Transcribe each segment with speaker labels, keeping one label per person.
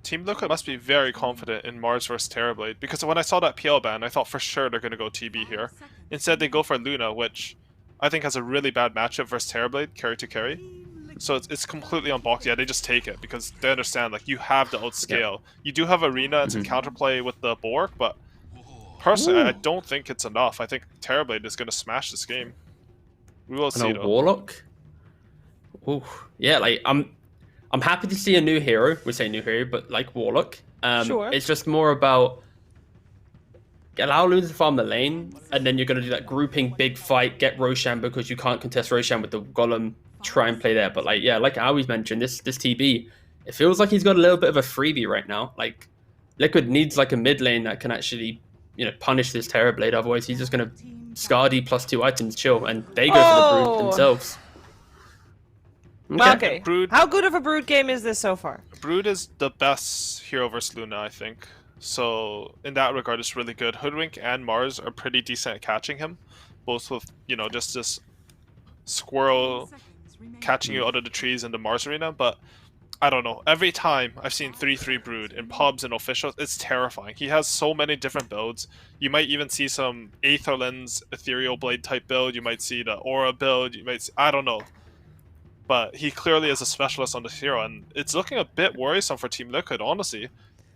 Speaker 1: Team Liquid must be very confident in Mars versus Terrorblade, because when I saw that PL ban, I thought for sure they're going to go TB here. Instead, they go for Luna, which I think has a really bad matchup versus Terrorblade, carry to carry. So it's completely unboxed. Yeah, they just take it, because they understand, like, you have the outscale. You do have Arena and some counterplay with the Bork, but personally, I don't think it's enough. I think Terrorblade is going to smash this game. We will see, though.
Speaker 2: Warlock? Ooh, yeah, like, I'm happy to see a new hero. We say new hero, but like Warlock.
Speaker 3: Sure.
Speaker 2: It's just more about allow Luna to farm the lane, and then you're going to do that grouping big fight, get Roshan because you can't contest Roshan with the Golem, try and play there. But like, yeah, like Aoi's mentioned, this TB, it feels like he's got a little bit of a freebie right now. Like, Liquid needs like a mid lane that can actually, punish this Terrorblade. Otherwise, he's just going to Scardy plus 2 items chill, and they go for the Brood themselves.
Speaker 3: Okay.
Speaker 1: Brood,
Speaker 3: how good of a Brood game is this so far?
Speaker 1: Brood is the best hero versus Luna, I think. So in that regard, it's really good. Hoodwink and Mars are pretty decent at catching him, both with just this squirrel catching you out of the trees in the Mars arena. But I don't know. Every time I've seen 3-3 Brood in pubs and officials, it's terrifying. He has so many different builds. You might even see some Aether Lens, Ethereal Blade type build. You might see the Aura build. You might see, I don't know. But he clearly is a specialist on this hero, and it's looking a bit worrisome for Team Liquid, honestly.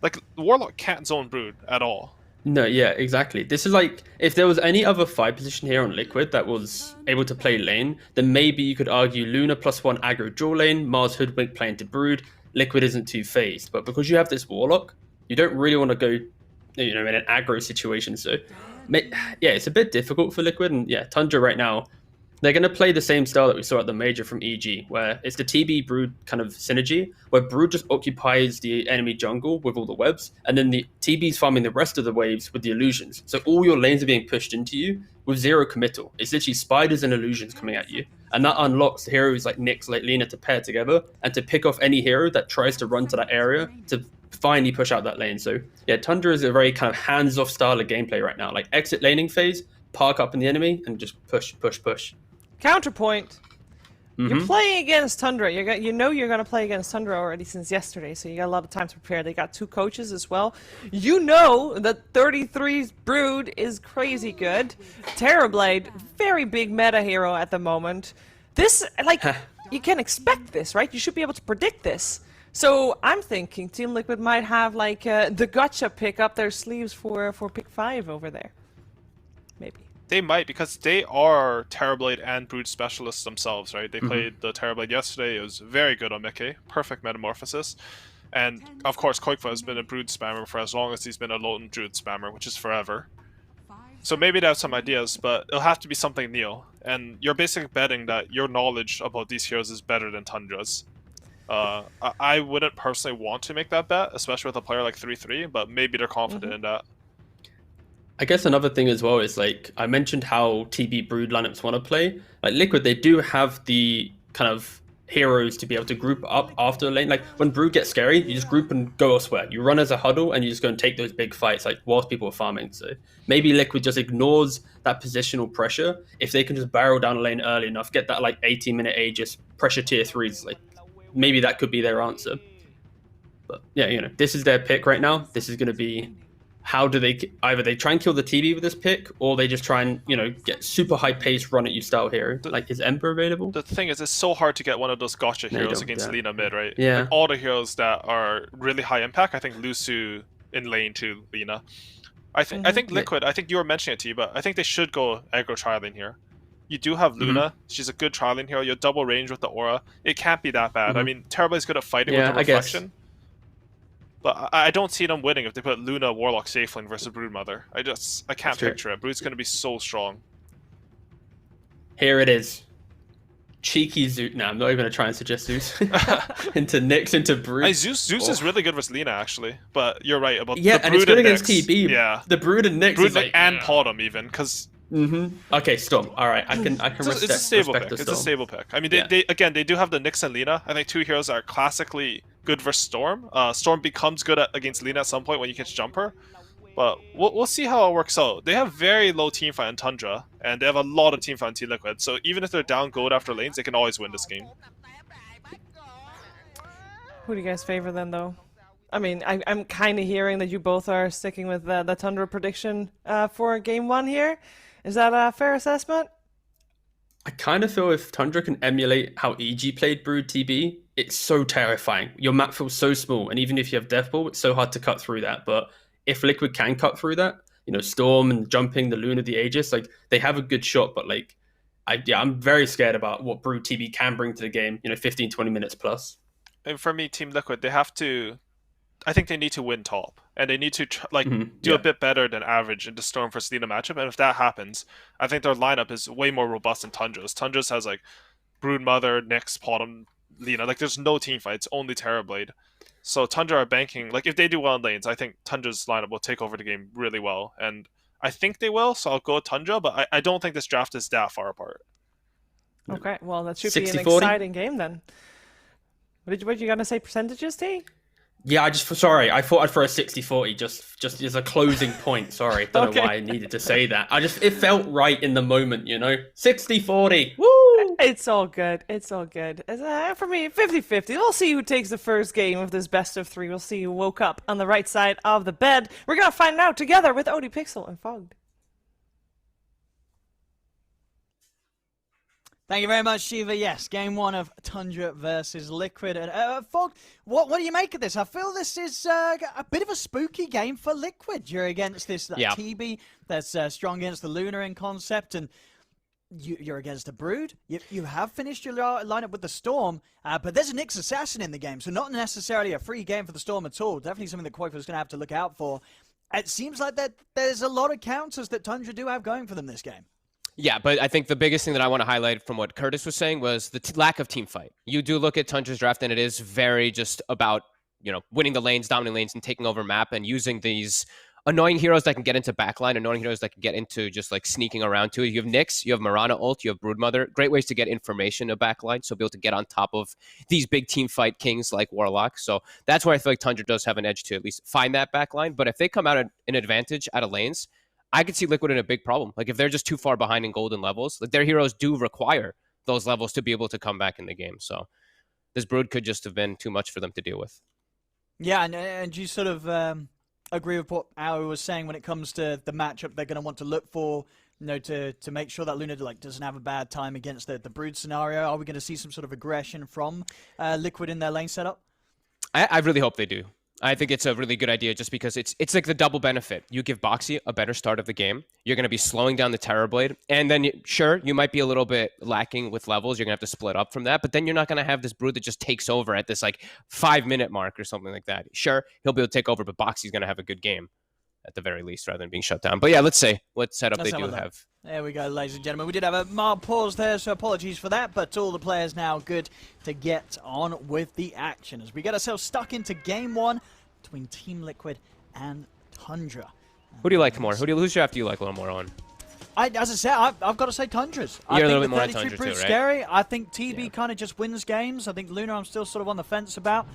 Speaker 1: Like, Warlock can't zone Brood at all.
Speaker 2: No, yeah, exactly. This is like, if there was any other 5 position here on Liquid that was able to play lane, then maybe you could argue Luna +1 aggro dual lane, Mars Hoodwink playing to Brood, Liquid isn't too phased. But because you have this Warlock, you don't really want to go, in an aggro situation. So, yeah, it's a bit difficult for Liquid. And yeah, Tundra right now, they're going to play the same style that we saw at the Major from EG, where it's the TB Brood kind of synergy, where Brood just occupies the enemy jungle with all the webs, and then the TB's farming the rest of the waves with the illusions. So all your lanes are being pushed into you with 0 committal. It's literally spiders and illusions coming at you, and that unlocks heroes like Nyx, like Lina to pair together, and to pick off any hero that tries to run to that area to finally push out that lane. So yeah, Tundra is a very kind of hands-off style of gameplay right now, like exit laning phase, park up in the enemy, and just push, push, push.
Speaker 3: Counterpoint. You're playing against Tundra. You're going to play against Tundra already since yesterday, so you got a lot of time to prepare. They got 2 coaches as well. You know that 33's Brood is crazy good. Terrorblade, very big meta hero at the moment. This, like, you can expect this, right? You should be able to predict this. So I'm thinking Team Liquid might have like the gotcha pick up their sleeves for pick 5 over there. Maybe.
Speaker 1: They might, because they are Terrorblade and Brood specialists themselves, right? They played the Terrorblade yesterday. It was very good on Mickey. Perfect metamorphosis. And, of course, Qualifier has been a Brood spammer for as long as he's been a lone Druid spammer, which is forever. So maybe they have some ideas, but it'll have to be something new. And you're basically betting that your knowledge about these heroes is better than Tundra's. I wouldn't personally want to make that bet, especially with a player like 3-3, but maybe they're confident in that.
Speaker 2: I guess another thing as well is, like, I mentioned how TB Brood lineups want to play. Like, Liquid, they do have the kind of heroes to be able to group up after the lane. Like, when Brood gets scary, you just group and go elsewhere. You run as a huddle and you just go and take those big fights, like, whilst people are farming. So maybe Liquid just ignores that positional pressure. If they can just barrel down a lane early enough, get that, like, 18-minute Aegis, pressure tier 3s, like, maybe that could be their answer. But, yeah, this is their pick right now. This is going to be... How do they either they try and kill the TB with this pick, or they just try and get super high pace run at you style hero? Like, is Emperor available?
Speaker 1: The thing is, it's so hard to get one of those gotcha heroes against Lina mid, right?
Speaker 2: Yeah.
Speaker 1: Like, all the heroes that are really high impact, I think Lusu in lane to Lina. I think Liquid. I think you were mentioning it to you, but I think they should go aggro trialing here. You do have Luna. She's a good trialing hero. You have double range with the aura. It can't be that bad. I mean, Terrorblade's good at fighting with the reflection. But I don't see them winning if they put Luna Warlock safe lane versus Broodmother. I can't picture it. Brood's going to be so strong.
Speaker 2: Here it is. Cheeky Zeus. No, I'm not even going to try and suggest Zeus. into Nyx, into Brood.
Speaker 1: Zeus is really good versus Lina, actually. But you're right about the Brood
Speaker 2: and it's good against
Speaker 1: Nyx.
Speaker 2: TB.
Speaker 1: Yeah.
Speaker 2: The Brood and Nyx is like...
Speaker 1: And Potom even, because...
Speaker 2: Okay, Storm. All right, I can respect.
Speaker 1: It's a stable pick.
Speaker 2: It's
Speaker 1: a stable pick. I mean, they do have the Nyx and Lina. I think 2 heroes that are classically good versus Storm. Storm becomes good against Lina at some point when you catch Jumper. But we'll see how it works out. They have very low teamfight in Tundra, and they have a lot of teamfight in Team Liquid. So even if they're down gold after lanes, they can always win this game.
Speaker 3: Who do you guys favor then, though? I mean, I'm kind of hearing that you both are sticking with the Tundra prediction for game 1 here. Is that a fair assessment?
Speaker 2: I kind of feel if Tundra can emulate how EG played Brood TB, it's so terrifying. Your map feels so small, and even if you have Death Ball, it's so hard to cut through that. But if Liquid can cut through that, you know, Storm and jumping the Luna, the Aegis, like they have a good shot. But like, I'm very scared about what Brood TB can bring to the game. You know, 15, 20 minutes plus.
Speaker 1: And for me, Team Liquid, they have to. I think they need to win top, and they need to do a bit better than average in the Storm versus Lina matchup. And if that happens, I think their lineup is way more robust than Tundra's. Tundra's has like Broodmother, Nyx, Potom, Lina. Like there's no team fights, only Terrorblade. So Tundra are banking. Like if they do well in lanes, I think Tundra's lineup will take over the game really well, and I think they will. So I'll go Tundra, but I don't think this draft is that far apart.
Speaker 3: Okay, well that should
Speaker 2: 60-40?
Speaker 3: be an exciting game then. What you gonna say percentages, T?
Speaker 2: Yeah, I thought I'd throw a 60-40 just as a closing point. Sorry, don't know why I needed to say that. It felt right in the moment, you know. 60-40. Woo!
Speaker 3: It's all good. It's all good. For me, 50-50. We'll see who takes the first game of this best of 3. We'll see who woke up on the right side of the bed. We're gonna find out together with ODPixel and Fogged.
Speaker 4: Thank you very much, Shiva. Yes, game 1 of Tundra versus Liquid. And Fog, what do you make of this? I feel this is a bit of a spooky game for Liquid. You're against this TB that's strong against the Luna in concept, and you're against the Brood. You have finished your lineup with the Storm, but there's a Nyx Assassin in the game, so not necessarily a free game for the Storm at all. Definitely something that Qualifiers is going to have to look out for. It seems like that there's a lot of counters that Tundra do have going for them this game.
Speaker 5: Yeah, but I think the biggest thing that I want to highlight from what Curtis was saying was the lack of team fight. You do look at Tundra's draft, and it is very just about, you know, winning the lanes, dominating lanes, and taking over map, and using these annoying heroes that can get into backline, annoying heroes that can get into just like sneaking around too. You have Nyx, you have Mirana ult, you have Broodmother. Great ways to get information of backline, so be able to get on top of these big team fight kings like Warlock. So that's where I feel like Tundra does have an edge to at least find that backline. But if they come out at an advantage out of lanes, I could see Liquid in a big problem. Like if they're just too far behind in golden levels, like their heroes do require those levels to be able to come back in the game. So this Brood could just have been too much for them to deal with.
Speaker 4: Yeah, and you sort of agree with what Aoi was saying when it comes to the matchup they're going to want to look for, you know, to make sure that Luna doesn't have a bad time against the Brood scenario. Are we going to see some sort of aggression from Liquid in their lane setup?
Speaker 5: I really hope they do. I think it's a really good idea just because it's like the double benefit. You give Boxy a better start of the game. You're going to be slowing down the Terrorblade. And then, sure, you might be a little bit lacking with levels. You're going to have to split up from that. But then you're not going to have this Brood that just takes over at this like 5-minute mark or something like that. Sure, he'll be able to take over, but Boxy's going to have a good game at the very least rather than being shut down. But yeah, let's see what setup they do have.
Speaker 4: There we go, ladies and gentlemen. We did have a mild pause there, so apologies for that. But all the players now good to get on with the action as we get ourselves stuck into game 1 between Team Liquid and Tundra.
Speaker 5: Who do you like more? Whose draft do you like a little more on?
Speaker 4: As I said, I've got to say Tundra's.
Speaker 5: You're
Speaker 4: I
Speaker 5: a little
Speaker 4: think
Speaker 5: bit more
Speaker 4: the
Speaker 5: on
Speaker 4: 33
Speaker 5: Tundra
Speaker 4: proves
Speaker 5: too, right?
Speaker 4: scary. I think TB kind of just wins games. I think Luna I'm still sort of on the fence about.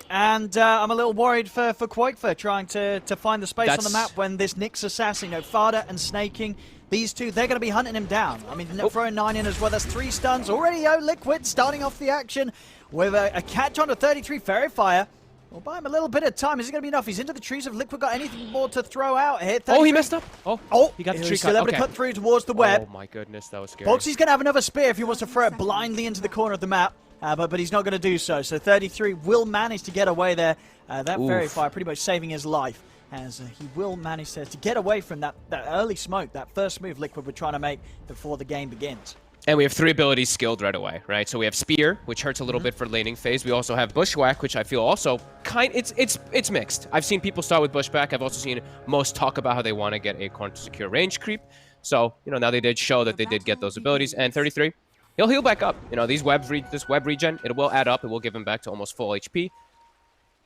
Speaker 4: And I'm a little worried for Qualifier trying to find the space on the map when this Nyx Assassin, you know, Fada and Snaking, these two, they're going to be hunting him down. I mean, throwing 9 in as well. That's 3 stuns already. Liquid starting off the action with a catch on to 33 Fairy Fire. We'll buy him a little bit of time. Is it going to be enough? He's into the trees. Have Liquid got anything more to throw out here?
Speaker 5: Oh, he messed up. Oh, he got the tree
Speaker 4: He's still able to cut through towards the web.
Speaker 5: Oh my goodness, that was scary.
Speaker 4: Boxy's going to have another spear if he wants to throw it blindly into the corner of the map. But he's not going to do so. So 33 will manage to get away there. That Fairy Fire pretty much saving his life. As he will manage to get away from that early smoke, that first move Liquid were trying to make before the game begins.
Speaker 5: And we have 3 abilities skilled right away, right? So we have Spear, which hurts a little bit for laning phase. We also have Bushwhack, which I feel also it's mixed. I've seen people start with Bushwhack. I've also seen most talk about how they want to get Acorn to secure range creep. So, you know, now they did show that they did get those abilities. And 33, he'll heal back up. You know, this web regen, it will add up. It will give him back to almost full HP.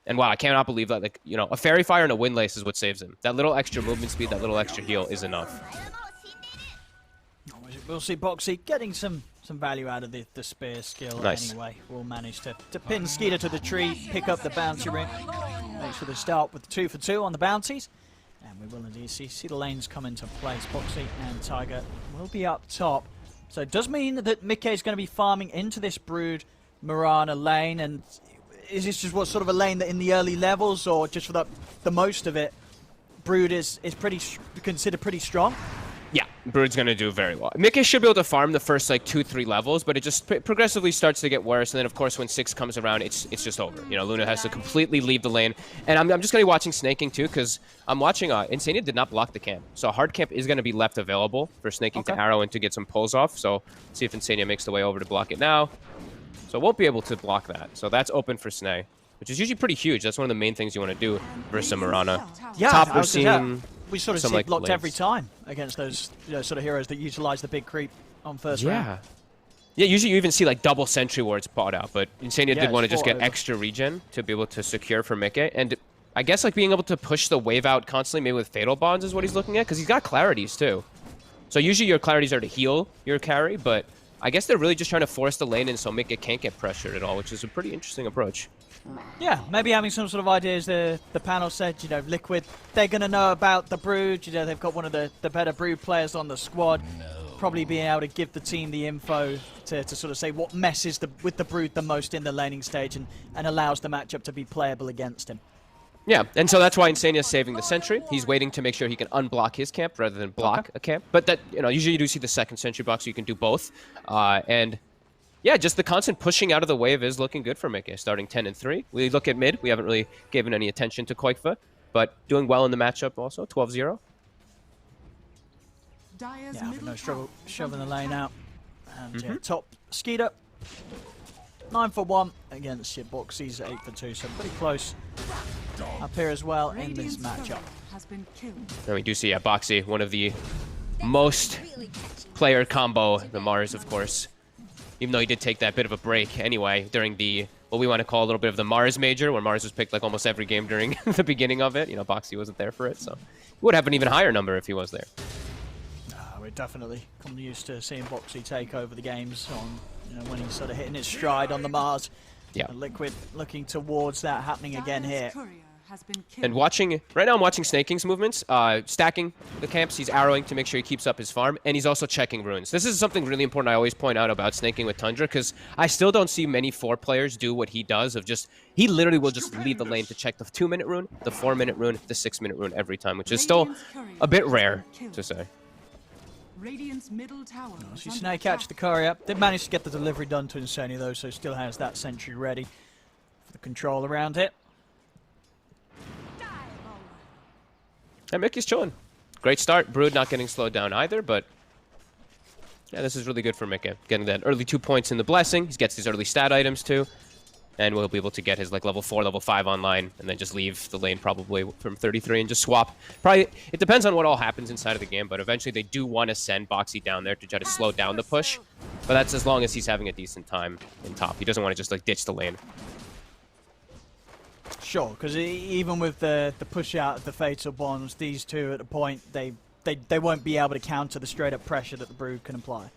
Speaker 5: And wow, I cannot believe that, like, you know, a Fairy Fire and a Windlace is what saves him. That little extra movement speed, that little extra heal is enough.
Speaker 4: We'll see Boxy getting some value out of the spear skill anyway. We'll manage to pin Skeeter to the tree, pick up the bounty ring. Make sure they start with 2 for 2 on the bounties. And we will indeed see the lanes come into place. Boxy and Tiger will be up top. So it does mean that Mickey is going to be farming into this Brood Mirana lane, and is this just what sort of a lane that in the early levels, or just for the most of it, Brood is considered pretty strong?
Speaker 5: Yeah, Brood's going to do very well. Mickey should be able to farm the first like 2-3 levels, but it just progressively starts to get worse. And then, of course, when 6 comes around, it's just over. You know, Luna has to completely leave the lane. And I'm just going to be watching snaking, too, because I'm watching Insania did not block the camp. So hard camp is going to be left available for snaking to arrow and to get some pulls off. So let's see if Insania makes the way over to block it now. So it won't be able to block that. So that's open for Snay, which is usually pretty huge. That's one of the main things you want to do versus a Mirana.
Speaker 4: Yeah,
Speaker 5: top, we're seeing...
Speaker 4: We sort of see it blocked every time against those sort of heroes that utilize the big creep on first round.
Speaker 5: Yeah, usually you even see like double sentry wards pot out, but Insania did want to just get
Speaker 4: over.
Speaker 5: extra regen to be able to secure for Mickey. And I guess like being able to push the wave out constantly, maybe with Fatal Bonds is what he's looking at, because he's got clarities too. So usually your clarities are to heal your carry, but I guess they're really just trying to force the lane in so Mickey can't get pressured at all, which is a pretty interesting approach.
Speaker 4: Yeah, maybe having some sort of ideas. The panel said, you know, Liquid, they're going to know about the Brood. You know, they've got one of the better Brood players on the squad. Probably being able to give the team the info to sort of say what messes with the Brood the most in the laning stage and allows the matchup to be playable against him.
Speaker 5: Yeah, and so that's why Insania's saving the sentry. He's waiting to make sure he can unblock his camp rather than block a camp. But that, you know, usually you do see the second sentry box, so you can do both. And yeah, just the constant pushing out of the wave is looking good for Mickey, starting 10-3. We look at mid. We haven't really given any attention to Qualifier, but doing well in the matchup also, 12-0.
Speaker 4: Yeah, no struggle shoving the lane out. And yeah, top Skeeter, 9 for 1 against your Boxies, 8 for 2, so pretty close up here as well in this matchup.
Speaker 5: And we do see Boxy, one of the most player combo, the Mars, of course. Even though he did take that bit of a break anyway during the, what we want to call a little bit of the Mars major, where Mars was picked like almost every game during the beginning of it. You know, Boxy wasn't there for it, so he would have an even higher number if he was there.
Speaker 4: We're definitely come used to seeing Boxy take over the games on, you know, when he's sort of hitting his stride on the Mars.
Speaker 5: Yeah.
Speaker 4: Liquid looking towards that happening again here.
Speaker 5: And watching, right now I'm watching Snaking's movements, stacking the camps, he's arrowing to make sure he keeps up his farm, and he's also checking runes. This is something really important I always point out about Snaking with Tundra, because I still don't see many 4 players do what he does of just, he literally will just leave the lane to check the 2-minute rune, the 4-minute rune, the 6-minute rune every time, which is still a bit rare to say.
Speaker 4: So Snake catch the courier. Did manage to get the delivery done to Insania though, so still has that sentry ready for the control around it.
Speaker 5: And Mickey's chilling. Great start. Brood not getting slowed down either, but yeah, this is really good for Mickey. Getting that early 2 points in the Blessing. He gets these early stat items too. And we'll be able to get his like level 4, level 5 online, and then just leave the lane probably from 33 and just swap. Probably, it depends on what all happens inside of the game, but eventually they do want to send Boxy down there to try to slow down the push. But that's as long as he's having a decent time in top. He doesn't want to just like ditch the lane.
Speaker 4: Sure, because even with the push out of the Fatal Bonds, these two at a point, they won't be able to counter the straight up pressure that the Brood can apply.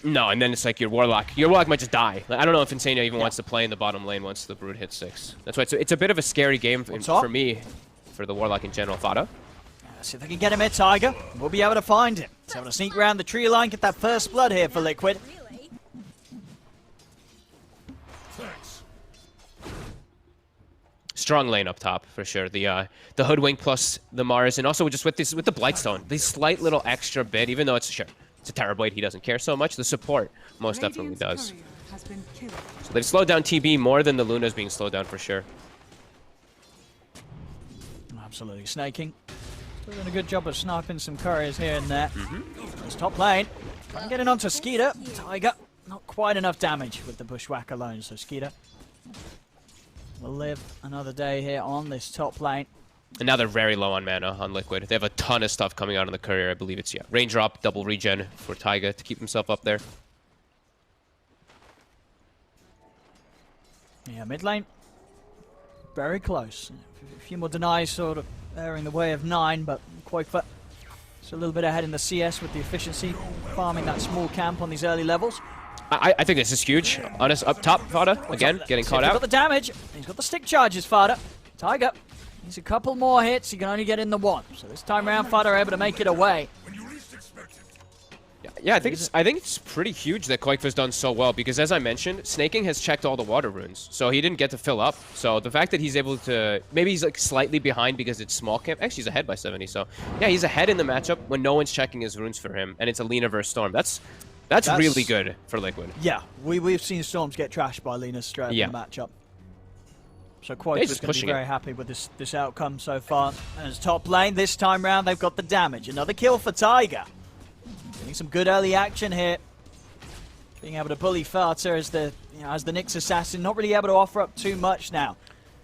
Speaker 5: No, and then it's like your Warlock. Your Warlock might just die. I don't know if Insania even wants to play in the bottom lane once the Brood hits 6. That's why it's a bit of a scary game for me, for the Warlock in general. Fada.
Speaker 4: See if they can get him here, Tiger. We'll be able to find him. He's able to sneak around the tree line, get that first blood here for Liquid.
Speaker 5: Strong lane up top for sure. The Hoodwink plus the Mars, and also just with the Blightstone, this slight little extra bit, even though it's a Terrorblade, he doesn't care so much. The support most definitely does. So they've slowed down TB more than the Luna's being slowed down for sure.
Speaker 4: Absolutely snaking. Still doing a good job of sniping some couriers here and there. It's top lane. Getting onto Skeeter. Tiger, not quite enough damage with the Bushwhack alone, so Skeeter will live another day here on this top lane.
Speaker 5: And now they're very low on mana on Liquid. They have a ton of stuff coming out on the courier. I believe it's, Raindrop, double regen for Taiga to keep himself up there.
Speaker 4: Yeah, mid lane. Very close. A few more denies sort of airing the way of 9, but Qualifier it's a little bit ahead in the CS with the efficiency, farming that small camp on these early levels.
Speaker 5: I think this is huge. Honest, up top, Fada, again, getting caught out.
Speaker 4: He's got the damage. He's got the stick charges, Fada. Tiger. Needs a couple more hits. He can only get in the 1. So this time around, Fada are able to make it away.
Speaker 5: Yeah, Yeah, I think it's pretty huge that Qualifiers done so well because, as I mentioned, Snaking has checked all the water runes, so he didn't get to fill up. So the fact that he's able to, maybe he's like slightly behind because it's small camp. Actually, he's ahead by 70. So yeah, he's ahead in the matchup when no one's checking his runes for him, and it's a Lina versus Storm. That's really good for Liquid.
Speaker 4: Yeah, we've seen Storms get trashed by Lina straight in the matchup. So Qualifiers going to be very happy with this outcome so far. And as top lane, this time round, they've got the damage. Another kill for Tiger. Getting some good early action here. Being able to bully Farter as the Nyx assassin. Not really able to offer up too much now.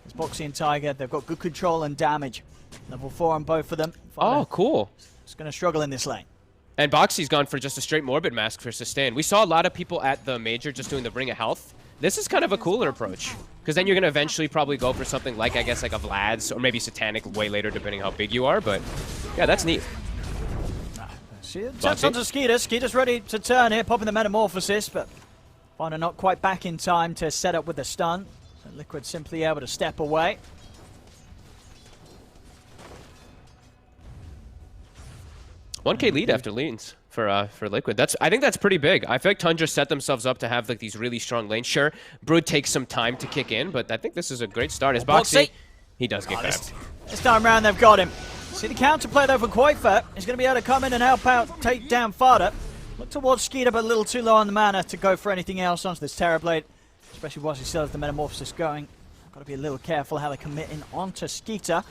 Speaker 4: As Boxy and Tiger, they've got good control and damage. Level 4 on both of them.
Speaker 5: Oh, cool.
Speaker 4: It's going to struggle in this lane.
Speaker 5: And Boxy's gone for just a straight Morbid Mask for sustain. We saw a lot of people at the Major just doing the Ring of Health. This is kind of a cooler approach, because then you're going to eventually probably go for something like, I guess, like a Vlad's, or maybe Satanic way later, depending how big you are, but yeah, that's neat.
Speaker 4: Taps onto Skeeter. Skeeter's ready to turn here, popping the Metamorphosis, but Finder not quite back in time to set up with the stun. So Liquid simply able to step away.
Speaker 5: $1K lead after leans for Liquid. I think that's pretty big. I feel like Tundra set themselves up to have like these really strong lanes. Sure, Brood takes some time to kick in, but I think this is a great start. As Boxy, he does get grabbed.
Speaker 4: This time around, they've got him. See the counterplay though for Qualifier. He's going to be able to come in and help out, take down Farter. Look towards Skeeter, but a little too low on the mana to go for anything else onto this Terrorblade, especially whilst he still has the Metamorphosis going. Got to be a little careful how they commit in onto Skeeter.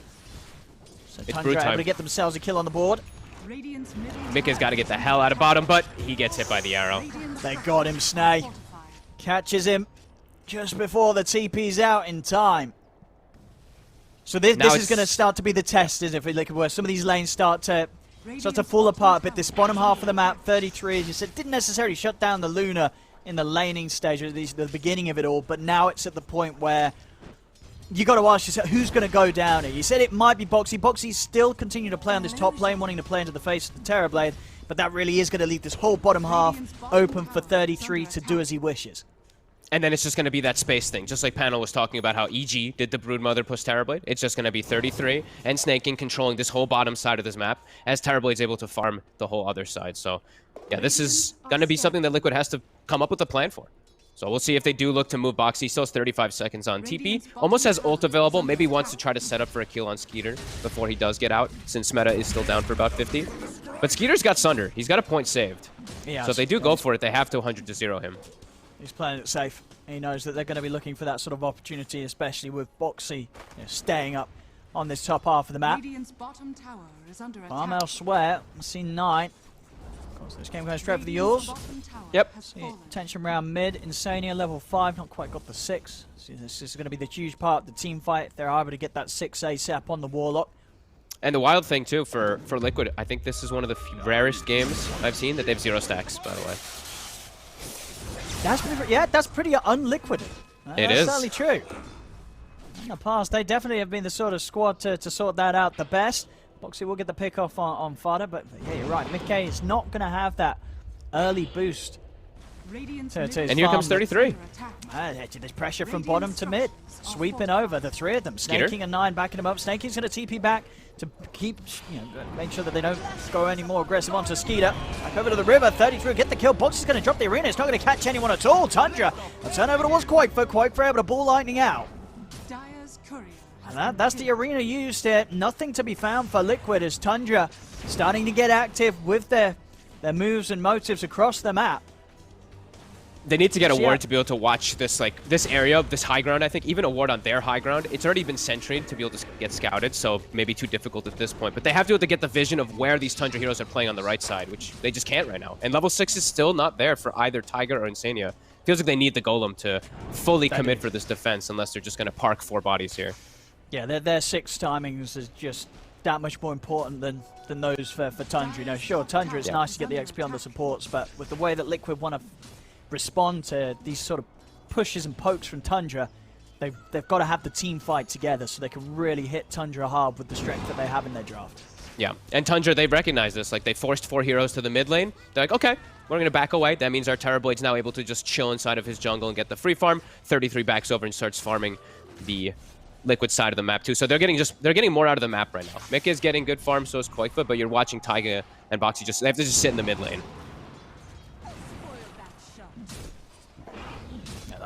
Speaker 4: So Tundra able to get themselves a kill on the board.
Speaker 5: Mika's got to get the hell out of bottom, but he gets hit by the arrow.
Speaker 4: They got him, Snay. Catches him just before the TP's out in time. So this is going to start to be the test, isn't it? Where some of these lanes start to fall apart a bit. This bottom half of the map, 33, as you said, didn't necessarily shut down the Luna in the laning stage, at least the beginning of it all, but now it's at the point where you got to ask yourself, who's going to go down here? You said it might be Boxy. Boxy's still continuing to play on this top lane, wanting to play into the face of the Terrorblade, but that really is going to leave this whole bottom half open for 33 to do as he wishes.
Speaker 5: And then it's just going to be that space thing, just like Panel was talking about how EG did the Broodmother plus Terrorblade. It's just going to be 33 and Snaking controlling this whole bottom side of this map as Terrorblade's able to farm the whole other side. So yeah, this is going to be something that Liquid has to come up with a plan for. So we'll see if they do look to move Boxy. Still has 35 seconds on TP. Almost has ult available. Maybe wants to try to set up for a kill on Skeeter before he does get out, since meta is still down for about 50. But Skeeter's got Sunder. He's got a point saved. So if they do go for it, they have to 100-0 him.
Speaker 4: He's playing it safe. He knows that they're going to be looking for that sort of opportunity, especially with Boxy staying up on this top half of the map. Farm elsewhere. I see 9. Of course, this game going straight for the Yules.
Speaker 5: Yep.
Speaker 4: See tension round mid. Insania level 5, not quite got the 6. See, this is going to be the huge part of the team fight if they're able to get that 6 ASAP on the Warlock.
Speaker 5: And the wild thing too for Liquid, I think this is one of the rarest games I've seen that they have 0 stacks, by the way.
Speaker 4: That's pretty unliquid. That's
Speaker 5: is.
Speaker 4: certainly true. In the past, they definitely have been the sort of squad to sort that out the best. Boxy will get the pick off on Farter, but yeah, you're right. Mickey is not going to have that early boost.
Speaker 5: And here comes 33.
Speaker 4: There's pressure from bottom to mid. Sweeping over the 3 of them. Snaking and 9 backing him up. Snaking's going to TP back to keep, make sure that they don't go any more aggressive onto Skeeter. Back over to the river. 33 get the kill. Boxy's going to drop the arena. It's not going to catch anyone at all. Tundra. A turn over towards Qualifier. Qualifier able to ball lightning out. And that's the arena used here. Nothing to be found for Liquid as Tundra starting to get active with their moves and motives across the map.
Speaker 5: They need to get a ward to be able to watch this this area, this high ground, I think. Even a ward on their high ground. It's already been sentryed to be able to get scouted, so maybe too difficult at this point. But they have to be able to get the vision of where these Tundra heroes are playing on the right side, which they just can't right now. And level 6 is still not there for either Tiger or Insania. Feels like they need the Golem to fully commit for this defense unless they're just going to park 4 bodies here. Yeah,
Speaker 4: their 6 timings is just that much more important than those for Tundra. Sure, Tundra, it's nice to get the XP on the supports, but with the way that Liquid want to respond to these sort of pushes and pokes from Tundra, they've got to have the team fight together so they can really hit Tundra hard with the strength that they have in their draft.
Speaker 5: Yeah, and Tundra, they recognize this. They forced 4 heroes to the mid lane. They're like, okay, we're going to back away. That means our Terrorblade's now able to just chill inside of his jungle and get the free farm. 33 backs over and starts farming the Liquid side of the map too. So they're getting more out of the map right now. Mika is getting good farm, so is Qualifier, but you're watching Taiga and Boxy they have to just sit in the mid lane.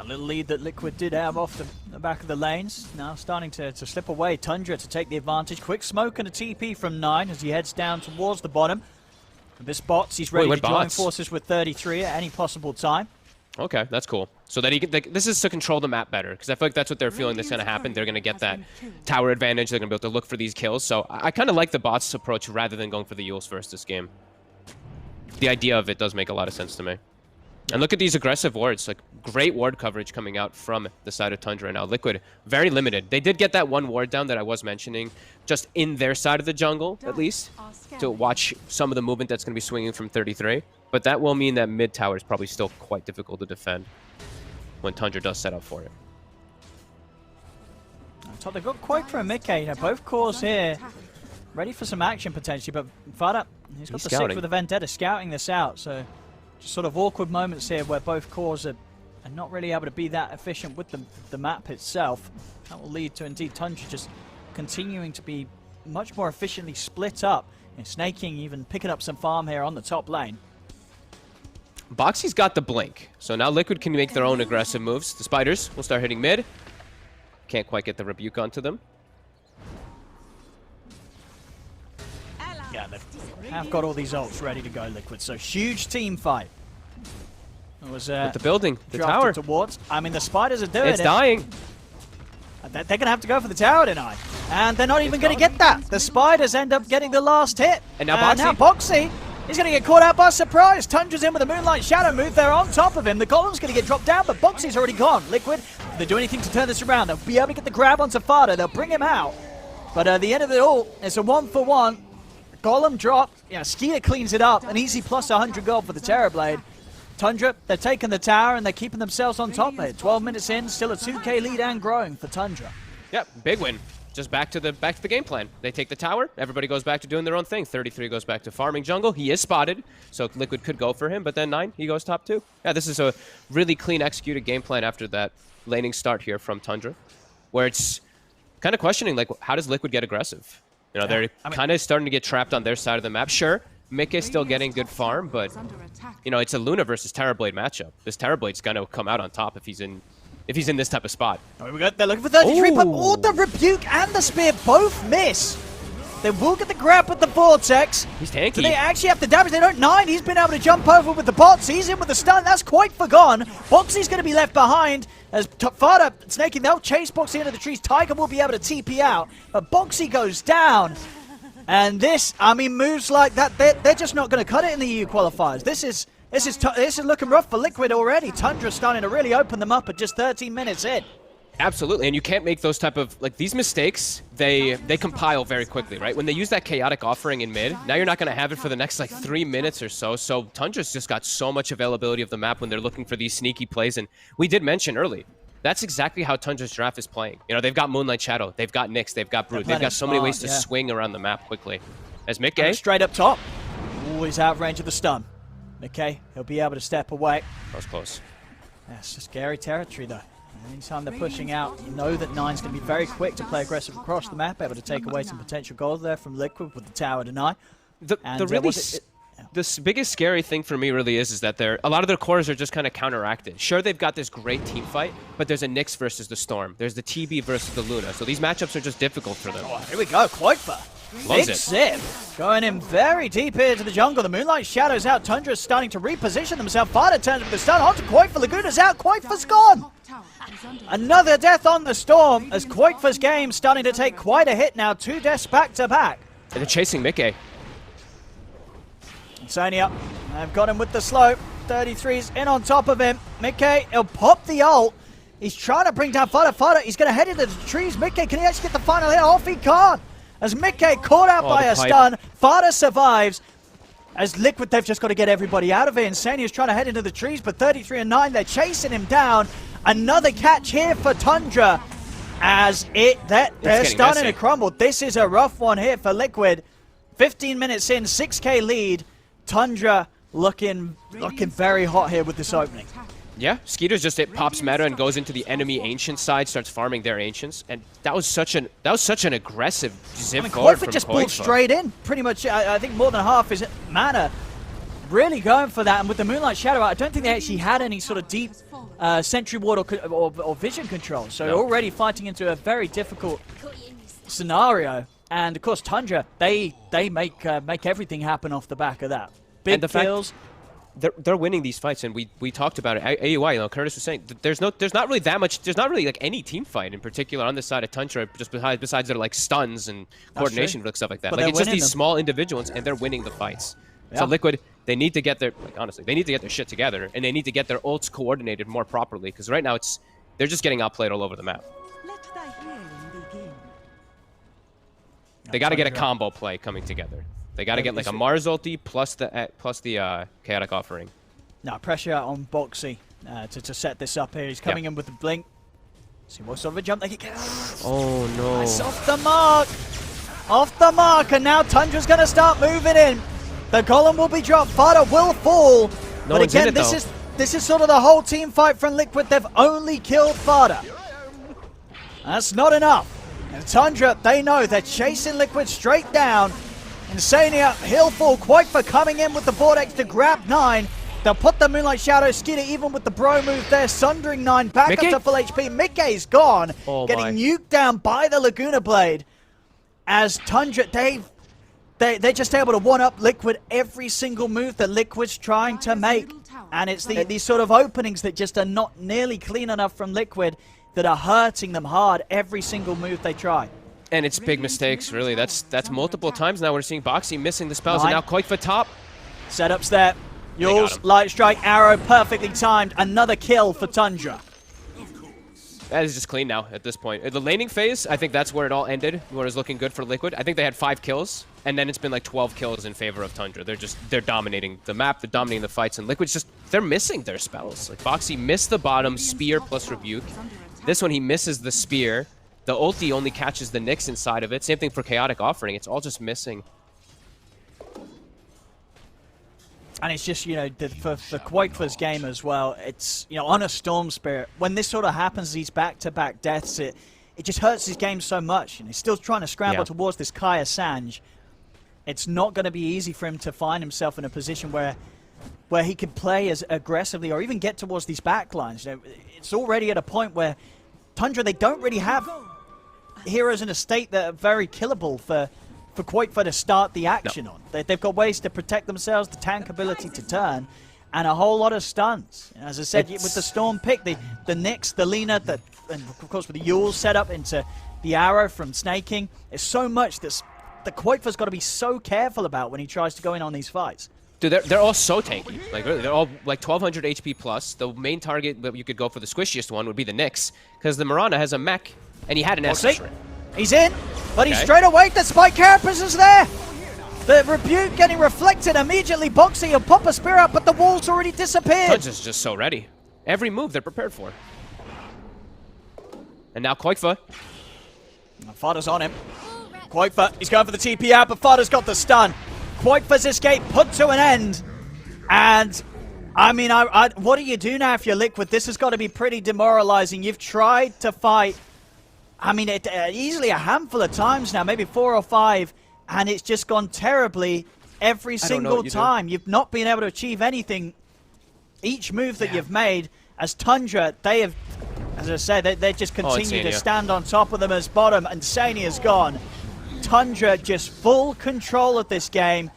Speaker 4: little lead that Liquid did have off the back of the lanes. Now starting to slip away. Tundra to take the advantage. Quick smoke and a TP from 9 as he heads down towards the bottom. This bots, he's ready to join forces with 33 at any possible time.
Speaker 5: Okay, that's cool. So that this is to control the map better, because I feel like that's what they're feeling that's going to happen. They're going to get that tower advantage. They're going to be able to look for these kills. So I kind of like the bots approach rather than going for the Yules first this game. The idea of it does make a lot of sense to me. And look at these aggressive wards. Like, great ward coverage coming out from the side of Tundra now. Liquid, very limited. They did get that one ward down that I was mentioning, just in their side of the jungle, at least, to watch some of the movement that's going to be swinging from 33. But that will mean that mid tower is probably still quite difficult to defend when Tundra does set up for it.
Speaker 4: So they've got Qualifier and Mickey, you know, both cores here ready for some action potentially, but Fada, he's got the scouting. 6 with the Vendetta scouting this out, so just sort of awkward moments here where both cores are not really able to be that efficient with the map itself. That will lead to indeed Tundra just continuing to be much more efficiently split up, and snaking, even picking up some farm here on the top lane.
Speaker 5: Boxy's got the blink, so now Liquid can make their own aggressive moves. The spiders will start hitting mid. Can't quite get the rebuke onto them.
Speaker 4: Yeah, they have got all these ults ready to go, Liquid. So huge team fight. It was
Speaker 5: with the building, the tower.
Speaker 4: Towards. I mean, the spiders are doing it.
Speaker 5: It's dying.
Speaker 4: They're going to have to go for the tower tonight. And they're not even going to get that. The spiders end up getting the last hit.
Speaker 5: And now
Speaker 4: Boxy is going to get caught out by surprise. Tundra's in with a Moonlight Shadow move. They're on top of him. The Golem's going to get dropped down, but Boxy's already gone. Liquid, if they do anything to turn this around, they'll be able to get the grab onto Fada. They'll bring him out. But at the end of it all, it's a 1-for-1. Golem dropped. Yeah, Skeeter cleans it up. An easy plus 100 gold for the Terrorblade. Tundra, they're taking the tower and they're keeping themselves on top of it. 12 minutes in, still a 2k lead and growing for Tundra.
Speaker 5: Yep, big win. Just back to the game plan. They take the tower, everybody goes back to doing their own thing. 33 goes back to farming jungle. He is spotted, so Liquid could go for him, but then 9, he goes top 2. Yeah, this is a really clean executed game plan after that laning start here from Tundra, where it's kind of questioning, like, how does Liquid get aggressive? You know, they're kind of starting to get trapped on their side of the map. Sure, Mickey's still getting good farm, but, you know, it's a Luna versus Terrorblade matchup. This Terrorblade's going to come out on top if he's in this type of spot.
Speaker 4: Oh, we got, they're looking for 33, but all the rebuke and the spear both miss. They will get the grab with the Vortex.
Speaker 5: He's tanky.
Speaker 4: Do they actually have the damage? They don't. 9, he's been able to jump over with the bots. He's in with the stun. That's quite forgone. Boxy's going to be left behind as Fada, Snaking, they'll chase Boxy into the trees. Tiger will be able to TP out, but Boxy goes down. And this, I mean, moves like that, they're just not going to cut it in the EU qualifiers. This is looking rough for Liquid already. Tundra's starting to really open them up at just 13 minutes in.
Speaker 5: Absolutely, and you can't make those type of, like, these mistakes, they compile very quickly, right? When they use that chaotic offering in mid, now you're not going to have it for the next, like, 3 minutes or so. So Tundra's just got so much availability of the map when they're looking for these sneaky plays. And we did mention early, that's exactly how Tundra's draft is playing. You know, they've got Moonlight Shadow, they've got Nyx, they've got Brood, they've got so many ways to swing around the map quickly. As Mickey,
Speaker 4: straight up top, always out of range of the stun. Mickey, he'll be able to step away.
Speaker 5: That was close.
Speaker 4: That's just scary territory, though. Anytime they're pushing out, you know that 9's going to be very quick to play aggressive across the map, able to take away some potential gold there from Liquid with the tower deny.
Speaker 5: The biggest scary thing for me really is that a lot of their cores are just kind of counteracted. Sure, they've got this great team fight, but there's a Nyx versus the Storm. There's the TB versus the Luna. So these matchups are just difficult for them.
Speaker 4: Oh, here we go, Qualifier. Big zip. Going in very deep here to the jungle. The Moonlight Shadow's out. Tundra's starting to reposition themselves. Fada turns with the stun onto Qualifier. Laguna's out. Qualifier gone. Another death on the Storm as Qualifier's game starting to take quite a hit now. 2 deaths back to back.
Speaker 5: And they're chasing Mickey.
Speaker 4: Sonya, they've got him with the slope. 33's in on top of him. Mickey, he'll pop the ult. He's trying to bring down Fada. Fada, he's going to head into the trees. Mickey, can he actually get the final hit off? He can't. As Mickey caught out by a stun, Fada survives. As Liquid, they've just got to get everybody out of here. Insania's trying to head into the trees, but 33 and 9, they're chasing him down. Another catch here for Tundra. As they're starting to crumble. This is a rough one here for Liquid. 15 minutes in, 6k lead. Tundra looking very hot here with this opening.
Speaker 5: Yeah, Skeeter's just pops meta and goes into the enemy ancient side, starts farming their ancients, and that was such an aggressive zip forward from
Speaker 4: just pulled straight in. Pretty much, I think more than half his mana. really going for that. And with the Moonlight Shadow, I don't think they actually had any sort of deep sentry ward or vision control. So already fighting into a very difficult scenario. And of course, Tundra, they make everything happen off the back of that. Big kills.
Speaker 5: They're winning these fights, and we talked about it. AUI, you know, Curtis was saying there's not really like any team fight in particular on this side of Tundra, just besides their like stuns and coordination stuff like that.
Speaker 4: But
Speaker 5: like it's just these
Speaker 4: them.
Speaker 5: small individuals, and they're winning the fights.
Speaker 4: Yeah.
Speaker 5: So Liquid, they need to get their honestly, they need to get their shit together, and they need to get their ults coordinated more properly, because right now they're just getting outplayed all over the map. They got to get a combo play coming together. They got to get like a Mars ulti plus the chaotic offering.
Speaker 4: Now pressure on Boxy to set this up here. He's coming in with the blink. See what sort of a jump they can get.
Speaker 5: Oh no!
Speaker 4: It's off the mark. Off the mark, and now Tundra's going to start moving in. The golem will be dropped. Fada will fall. But again, this is sort of the whole team fight from Liquid. They've only killed Fada. That's not enough. And Tundra, they know they're chasing Liquid straight down. Insania, he'll fall. Qualifier coming in with the Vortex to grab 9. They'll put the Moonlight Shadow Skidder even with the bro move there. Sundering 9 back
Speaker 5: Mickey?
Speaker 4: up to full HP. Mickey's gone.
Speaker 5: Oh
Speaker 4: getting nuked down by the Laguna Blade. As Tundra, they're just able to one-up Liquid every single move that Liquid's trying to make. And it's these sort of openings that just are not nearly clean enough from Liquid that are hurting them hard every single move they try.
Speaker 5: And it's big mistakes, really. That's multiple times now we're seeing Boxy missing the spells, and now Qualifier top.
Speaker 4: Setups there. Yules, Light Strike, Arrow, perfectly timed. Another kill for Tundra.
Speaker 5: That is just clean now at this point. The laning phase, I think that's where it all ended, where it was looking good for Liquid. I think they had 5 kills, and then it's been like 12 kills in favor of Tundra. They're dominating the map, they're dominating the fights, and Liquid's they're missing their spells. Like Boxy missed the bottom, Spear plus Rebuke. This one, he misses the Spear. The ulti only catches the Nyx inside of it. Same thing for Chaotic Offering. It's all just missing.
Speaker 4: And it's just, you know, for Quakefir's game as well, it's, you know, on a Storm Spirit, when this sort of happens, these back-to-back deaths, it just hurts his game so much. And he's still trying to scramble towards this Kaya Sanj. It's not going to be easy for him to find himself in a position where he can play as aggressively or even get towards these backlines. You know, it's already at a point where Tundra, they don't really have heroes in a state that are very killable for Qualifier to start the action on. They've got ways to protect themselves, the tank ability to turn, and a whole lot of stuns. As I said, with the Storm pick, the Nyx, the Lina, and of course with the Yule set up into the Arrow from snaking, there's so much that the Qualifier's got to be so careful about when he tries to go in on these fights.
Speaker 5: Dude, they're all so tanky. Like, really, they're all like 1200 HP plus. The main target that you could go for the squishiest one would be the Nyx, because the Mirana has a mech, and he had an Essence Ring.
Speaker 4: He's in, but he's straight away. The Spike Carapace is there. The Rebuke getting reflected immediately. Boxy will pop a spear out, but the wall's already disappeared.
Speaker 5: Tundra's just so ready. Every move they're prepared for. And now Qualifier.
Speaker 4: Fada's on him. Qualifier, he's going for the TP out, but Fada's got the stun. Qualifier's escape put to an end. And, I mean, what do you do now if you're Liquid? This has got to be pretty demoralizing. You've tried to fight, I mean, easily a handful of times now, maybe 4 or 5, and it's just gone terribly every single time. You've not been able to achieve anything. Each move that you've made, as Tundra, they have, as I said, they just continue to stand on top of them as bottom, and Sania's gone. Tundra just full control of this game,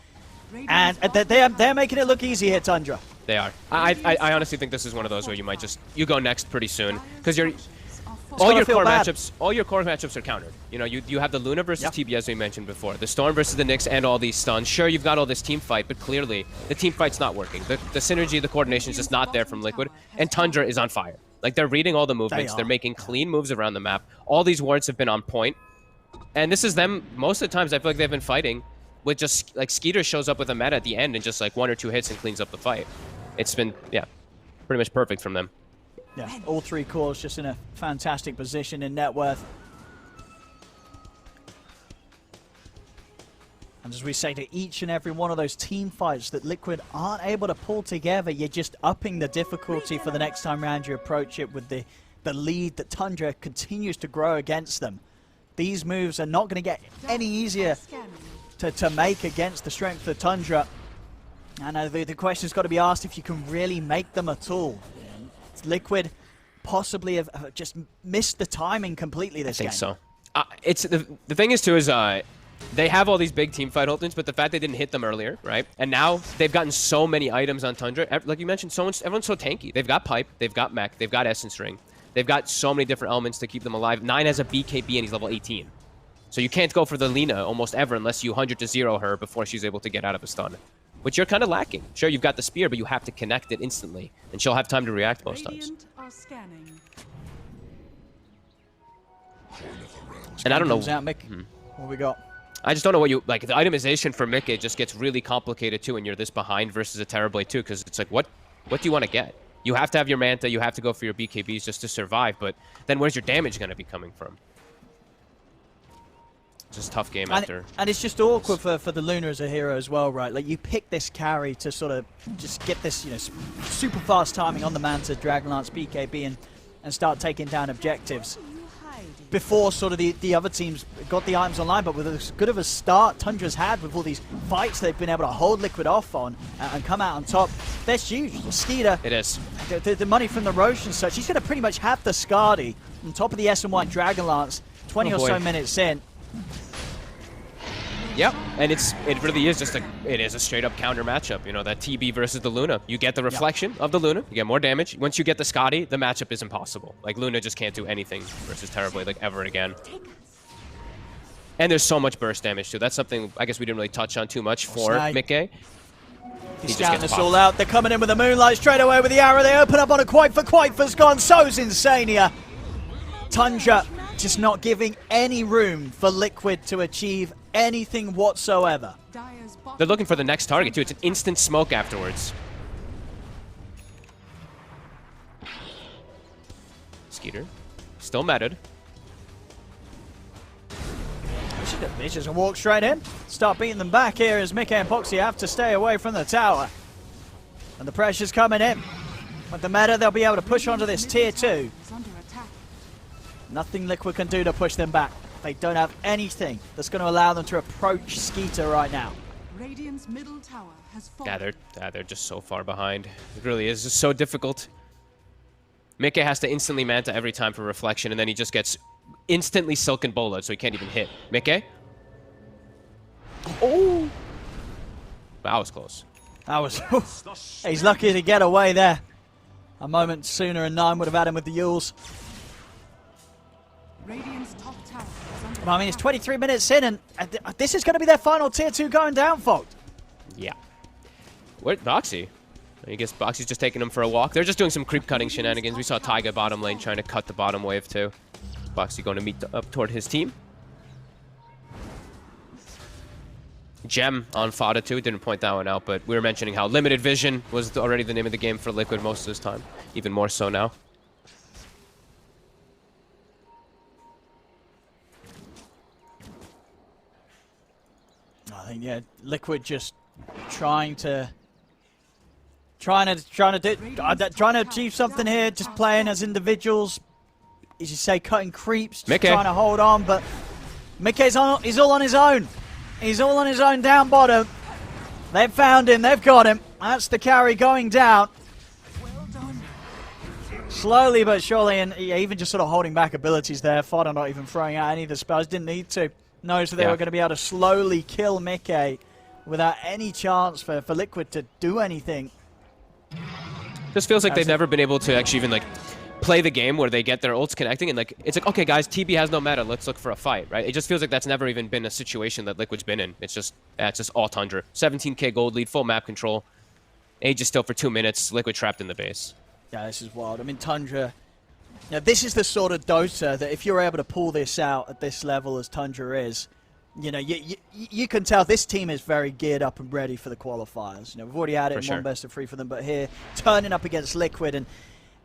Speaker 4: and they're making it look easy here, Tundra.
Speaker 5: They are. I honestly think this is one of those where you might you go next pretty soon, because all your core matchups are countered. You know, you have the Luna versus TB, as we mentioned before, the Storm versus the Nyx, and all these stuns. Sure, you've got all this team fight, but clearly the team fight's not working. The synergy, the coordination is just not there from Liquid, and Tundra is on fire. Like, they're reading all the movements, they're making clean moves around the map. All these wards have been on point, and this is them. Most of the times, I feel like they've been fighting with just like Skeeter shows up with a meta at the end and just like 1 or 2 hits and cleans up the fight. It's been pretty much perfect from them.
Speaker 4: Yeah, all 3 cores just in a fantastic position in net worth. And as we say, to each and every one of those team fights that Liquid aren't able to pull together, you're just upping the difficulty for the next time round you approach it with the lead that Tundra continues to grow against them. These moves are not going to get any easier to make against the strength of Tundra. I know the question's got to be asked if you can really make them at all. Liquid possibly have just missed the timing completely this game.
Speaker 5: I think so. It's the thing is too is they have all these big team fight ultimates, but the fact they didn't hit them earlier, right? And now they've gotten so many items on Tundra. Like you mentioned, everyone's so tanky. They've got Pipe, they've got Mech, they've got Essence Ring. They've got so many different elements to keep them alive. 9 has a BKB and he's level 18. So you can't go for the Lina almost ever unless you 100-0 her before she's able to get out of a stun. Which you're kind of lacking. Sure, you've got the spear, but you have to connect it instantly. And she'll have time to react most times. And I don't know.
Speaker 4: What we got?
Speaker 5: I just don't know what you like. The itemization for Mickey just gets really complicated too when you're this behind versus a Terrorblade too, because it's like, what do you want to get? You have to have your Manta, you have to go for your BKBs just to survive, but then where's your damage going to be coming from? Just tough game after.
Speaker 4: And it's just awkward for the Luna as a hero as well, right? Like, you pick this carry to sort of just get this, you know, super fast timing on the Manta, Dragonlance, BKB, and start taking down objectives. Before sort of the other teams got the items online, but with as good of a start Tundra's had with all these fights they've been able to hold Liquid off on and come out on top, that's huge. Skeeter,
Speaker 5: it is.
Speaker 4: The money from the Roche and such, he's going to pretty much have the Skadi on top of the S&1 Dragonlance 20 or so minutes in.
Speaker 5: Yep, and it really is just a straight up counter matchup. You know, that TB versus the Luna. You get the reflection of the Luna, you get more damage. Once you get the Skadi, the matchup is impossible. Like, Luna just can't do anything versus Terrorblade like ever again. And there's so much burst damage too. That's something I guess we didn't really touch on too much for Mickey.
Speaker 4: He's scouting us all out. They're coming in with the Moonlight straight away with the arrow. They open up on a Qualifier. Qualifier's gone. So's Insania. Tundra just not giving any room for Liquid to achieve anything whatsoever.
Speaker 5: They're looking for the next target too. It's an instant smoke afterwards. Skeeter, still matted.
Speaker 4: They just walk straight in. Start beating them back here as Mickey and Poxy have to stay away from the tower. And the pressure's coming in. With the meta, they'll be able to push onto this tier 2. Nothing Liquid can do to push them back. They don't have anything that's going to allow them to approach Skeeter right now.
Speaker 6: Radiant's middle tower has fallen.
Speaker 5: Yeah, they're just so far behind. It really is just so difficult. Mickey has to instantly Manta every time for reflection, and then he just gets instantly Silken Bullet, so he can't even hit. Mickey? Oh! That was close.
Speaker 4: That was... He's lucky to get away there. A moment sooner and 9 would have had him with the Yules.
Speaker 6: Radiant's top tower is under
Speaker 4: Well, I mean, it's 23 minutes in, and this is going to be their final tier 2 going down, Fold.
Speaker 5: Yeah. What? Boxy? I guess Boxy's just taking them for a walk. They're just doing some creep cutting shenanigans. We saw Taiga bottom lane trying to cut the bottom wave too. Boxy going to meet up toward his team. Gem on Fada too. Didn't point that one out, but we were mentioning how limited vision was already the name of the game for Liquid most of this time. Even more so now.
Speaker 4: I think, yeah, Liquid just trying to achieve something here, just playing as individuals. As you say, cutting creeps, just trying to hold on, but Mickey's he's all on his own. He's all on his own down bottom. They've found him, they've got him. That's the carry going down.
Speaker 6: well done.
Speaker 4: Slowly but surely, and yeah, even just sort of holding back abilities there. Fodder not even throwing out any of the spells, didn't need to. Knows that they were going to be able to slowly kill Mickey without any chance for Liquid to do anything.
Speaker 5: Just feels like they've never been able to actually even like play the game where they get their ults connecting and like it's like, okay guys, TB has no meta, let's look for a fight, right? It just feels like that's never even been a situation that Liquid's been in. It's just all Tundra. 17k gold lead, full map control. Age is still for 2 minutes. Liquid trapped in the base.
Speaker 4: Yeah, this is wild. I mean, Tundra. Now, this is the sort of Dota that if you're able to pull this out at this level as Tundra is, you know, you can tell this team is very geared up and ready for the qualifiers. You know, we've already had it in one best of 3 for them, but here, turning up against Liquid, and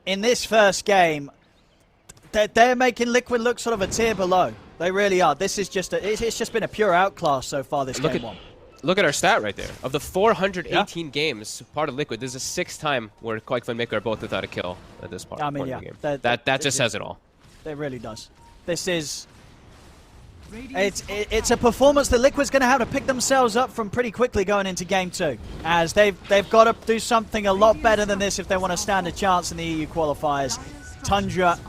Speaker 4: in this first game, they're making Liquid look sort of a tier below. They really are. This is just it's just been a pure outclass so far this game one.
Speaker 5: Look at our stat right there. Of the 418 games, part of Liquid, this is the 6th time where Qualifier and Mickey are both without a kill at this part,
Speaker 4: I mean,
Speaker 5: of the game. That just says it all.
Speaker 4: It really does. This is... It's a performance that Liquid's going to have to pick themselves up from pretty quickly going into Game 2, as they've got to do something a lot better than this if they want to stand a chance in the EU qualifiers. Tundra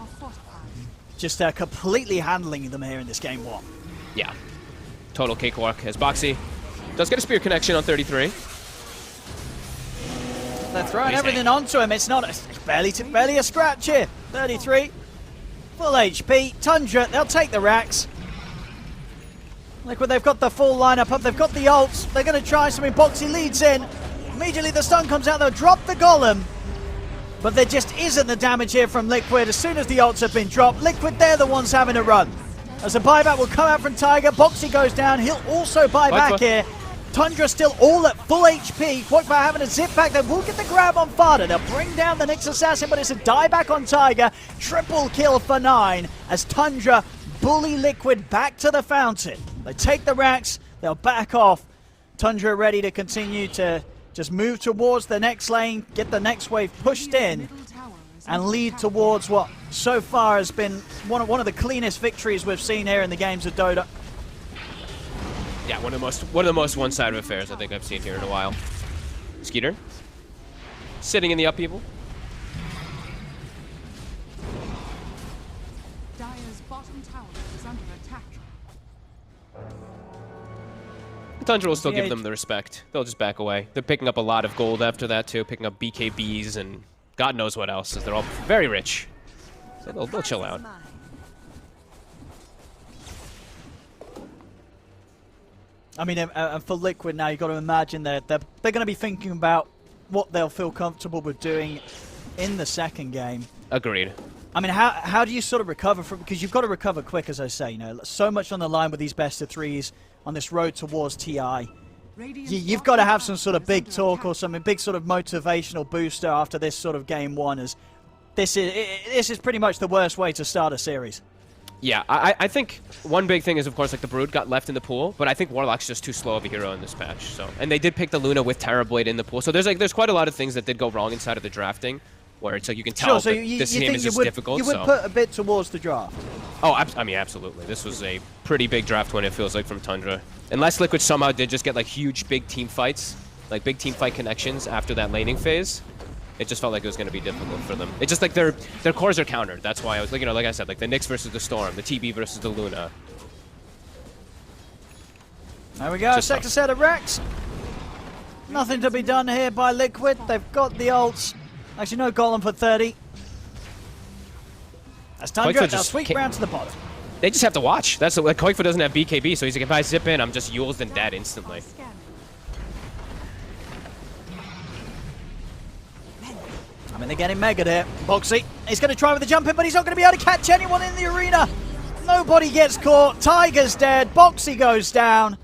Speaker 4: just completely handling them here in this Game 1.
Speaker 5: Yeah, total cakewalk as Boxy does get a spear connection on 33.
Speaker 4: They're throwing everything onto him. It's barely a scratch here. 33, full HP. Tundra, they'll take the racks. Liquid, they've got the full lineup up. They've got the ults. They're going to try something. Boxy leads in. Immediately the stun comes out. They'll drop the golem. But there just isn't the damage here from Liquid. As soon as the ults have been dropped, Liquid, they're the ones having a run. As a buyback will come out from Tiger. Boxy goes down. He'll also buy back here. Tundra still all at full HP. Qualifier having a zip back. They will get the grab on Fada. They'll bring down the Nyx Assassin, but it's a dieback on Tiger. Triple kill for 9 as Tundra bully Liquid back to the fountain. They take the racks. They'll back off. Tundra ready to continue to just move towards the next lane, get the next wave pushed in, and lead towards what so far has been one of the cleanest victories we've seen here in the games of Dota.
Speaker 5: Yeah, one of the most one-sided affairs I think I've seen here in a while. Skeeter sitting in the upheaval.
Speaker 6: Dire's bottom tower is under attack.
Speaker 5: Tundra will still give them the respect. They'll just back away. They're picking up a lot of gold after that too, picking up BKBs and God knows what else, as they're all very rich. So they'll chill out.
Speaker 4: I mean, for Liquid now, you've got to imagine they're going to be thinking about what they'll feel comfortable with doing in the second game.
Speaker 5: Agreed.
Speaker 4: I mean, how do you sort of recover from, because you've got to recover quick, as I say, you know, so much on the line with these best of threes on this road towards TI. You've got to have some sort of big talk or something, big sort of motivational booster after this sort of Game 1, as this is pretty much the worst way to start a series.
Speaker 5: Yeah, I think one big thing is, of course, like the Brood got left in the pool, but I think Warlock's just too slow of a hero in this match. So, and they did pick the Luna with Terrorblade in the pool, so there's quite a lot of things that did go wrong inside of the drafting, where it's like you can tell
Speaker 4: so
Speaker 5: that this game is just difficult.
Speaker 4: You would put a bit towards the draft.
Speaker 5: Oh, I mean, absolutely. This was a pretty big draft win, it feels like, from Tundra. Unless Liquid somehow did just get like huge big team fights, like big team fight connections after that laning phase. It just felt like it was going to be difficult for them. It's just like their cores are countered. That's why I was like, you know, like I said, like the Nyx versus the Storm, the TB versus the Luna.
Speaker 4: There we go, second set of racks. Nothing to be done here by Liquid. They've got the ults. Actually, no golem for 30. That's Tundra. They'll sweep round to the bottom.
Speaker 5: They just have to watch. That's like Qualifier doesn't have BKB, so he's like, if I zip in, I'm just Yules and dead instantly.
Speaker 4: I mean, they're getting megaed here. Boxy, he's going to try with the jump in, but he's not going to be able to catch anyone in the arena. Nobody gets caught. Tiger's dead. Boxy goes down.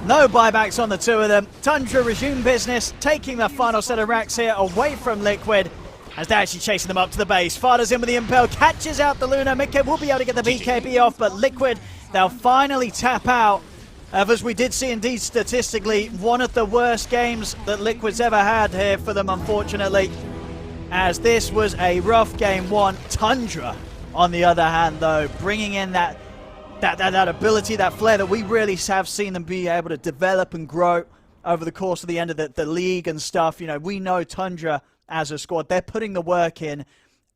Speaker 4: No buybacks on the two of them. Tundra resume business, taking the final set of racks here away from Liquid, as they're actually chasing them up to the base. Fada's in with the impel, catches out the Luna. Mikke will be able to get the BKB off, but Liquid, they'll finally tap out. As we did see indeed statistically, one of the worst games that Liquid's ever had here for them, unfortunately, as this was a rough Game 1. Tundra, on the other hand, though, bringing in that ability, that flair that we really have seen them be able to develop and grow over the course of the end of the league and stuff. You know, we know Tundra as a squad, they're putting the work in,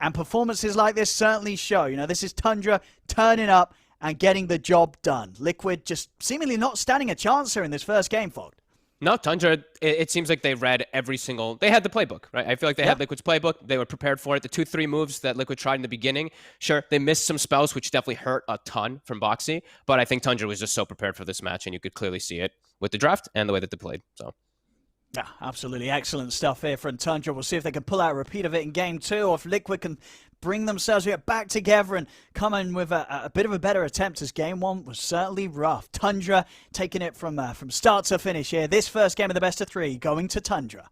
Speaker 4: and performances like this certainly show. You know, this is Tundra turning up and getting the job done. Liquid just seemingly not standing a chance here in this first game, Fog.
Speaker 5: No, Tundra, it seems like they read every single... They had the playbook, right? I feel like they had Liquid's playbook. They were prepared for it. The 2-3 moves that Liquid tried in the beginning, sure, they missed some spells, which definitely hurt a ton from Boxy, but I think Tundra was just so prepared for this match, and you could clearly see it with the draft and the way that they played, so...
Speaker 4: Yeah, absolutely excellent stuff here from Tundra. We'll see if they can pull out a repeat of it in Game 2, or if Liquid can bring themselves back together and come in with a bit of a better attempt, as Game 1 was certainly rough. Tundra taking it from start to finish here. This first game of the best of 3 going to Tundra.